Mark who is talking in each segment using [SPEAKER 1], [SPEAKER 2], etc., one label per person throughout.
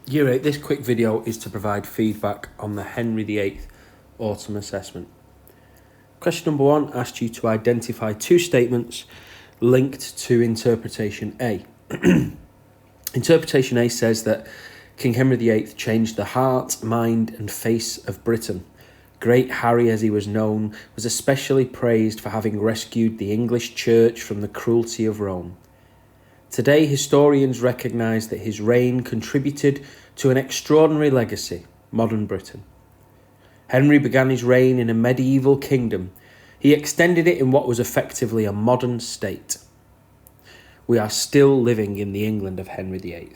[SPEAKER 1] Year 8, this quick video is to provide feedback on the Henry VIII autumn assessment. Question number 1 asked you to identify two statements linked to interpretation A. Interpretation A says that King Henry VIII changed the heart, mind and face of Britain. Great Harry, as he was known, was especially praised for having rescued the English Church from the cruelty of Rome. Today, historians recognise that his reign contributed to an extraordinary legacy, modern Britain. Henry began his reign in a medieval kingdom. He extended it in what was effectively a modern state. We are still living in the England of Henry VIII.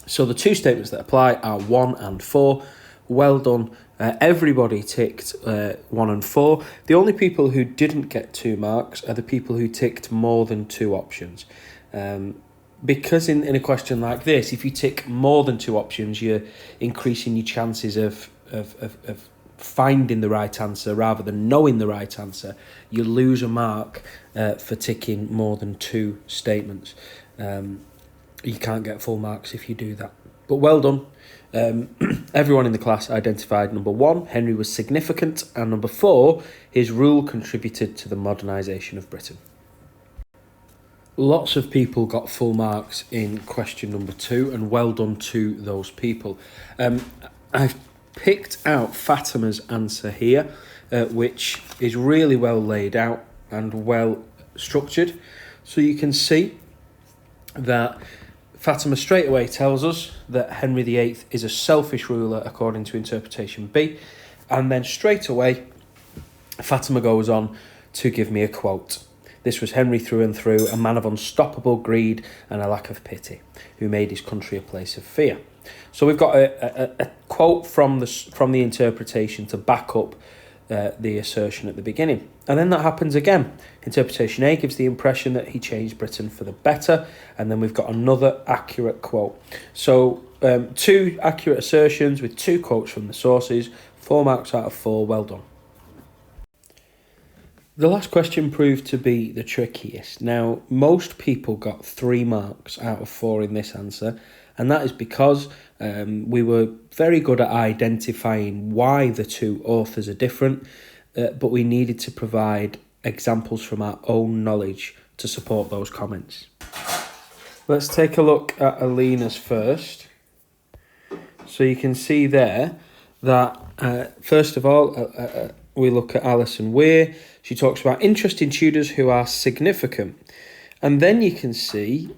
[SPEAKER 1] So the two statements that apply are 1 and 4. Well done. Everybody ticked 1 and 4. The only people who didn't get 2 marks are the people who ticked more than 2 options. Because in a question like this, if you tick more than 2 options, you're increasing your chances of finding the right answer rather than knowing the right answer. You lose a mark for ticking more than 2 statements. You can't get full marks if you do that. But well done. Everyone in the class identified number 1, Henry was significant, and number 4, his rule contributed to the modernisation of Britain. Lots of people got full marks in question number 2, and well done to those people. I've picked out Fatima's answer here, which is really well laid out and well structured. So you can see that Fatima straight away tells us that Henry VIII is a selfish ruler according to interpretation B, and then straight away Fatima goes on to give me a quote. This was Henry through and through, a man of unstoppable greed and a lack of pity, who made his country a place of fear. So we've got a quote from the interpretation to back up the assertion at the beginning. And then that happens again. Interpretation A gives the impression that he changed Britain for the better, and then we've got another accurate quote. So 2 accurate assertions with 2 quotes from the sources, 4 marks out of 4, well done. The last question proved to be the trickiest. Now, most people got 3 marks out of 4 in this answer, and that is because we were very good at identifying why the 2 authors are different, but we needed to provide examples from our own knowledge to support those comments. Let's take a look at Alina's first. So you can see there that, first of all, we look at Alison Weir. She talks about interesting Tudors who are significant. And then you can see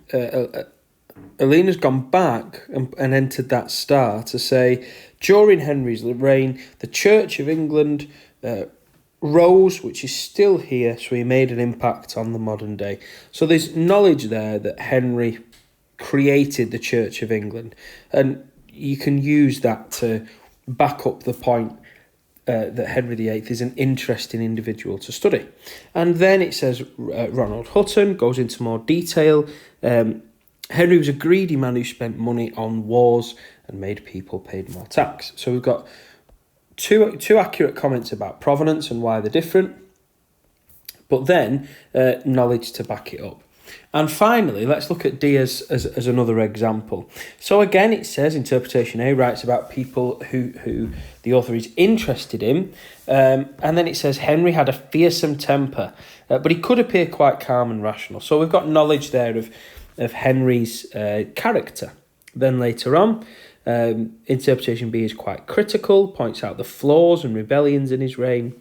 [SPEAKER 1] Alina's gone back and entered that star to say, during Henry's reign, the Church of England rose, which is still here, so he made an impact on the modern day. So there's knowledge there that Henry created the Church of England, and you can use that to back up the point that Henry VIII is an interesting individual to study. And then it says Ronald Hutton goes into more detail. Henry was a greedy man who spent money on wars and made people pay more tax. So we've got two accurate comments about provenance and why they're different, but then knowledge to back it up. And finally, let's look at D as another example. So again, it says interpretation A writes about people who the author is interested in, and then it says Henry had a fearsome temper, but he could appear quite calm and rational. So we've got knowledge there of Henry's character. Then later on, interpretation B is quite critical, points out the flaws and rebellions in his reign.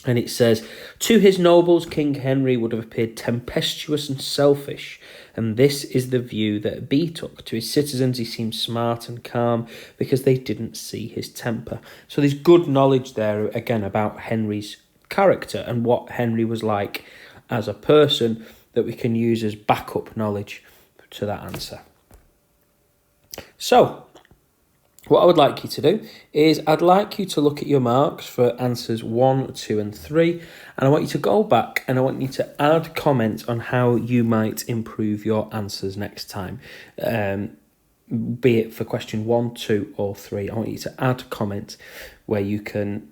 [SPEAKER 1] And it says, to his nobles, King Henry would have appeared tempestuous and selfish, and this is the view that B took. To his citizens, he seemed smart and calm because they didn't see his temper. So there's good knowledge there, again, about Henry's character and what Henry was like as a person that we can use as backup knowledge to that answer. So, what I would like you to do is I'd like you to look at your marks for answers 1, 2 and 3, and I want you to go back and I want you to add comments on how you might improve your answers next time, be it for question 1, 2 or 3. I want you to add comments where you can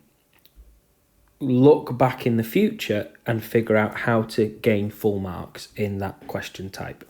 [SPEAKER 1] look back in the future and figure out how to gain full marks in that question type.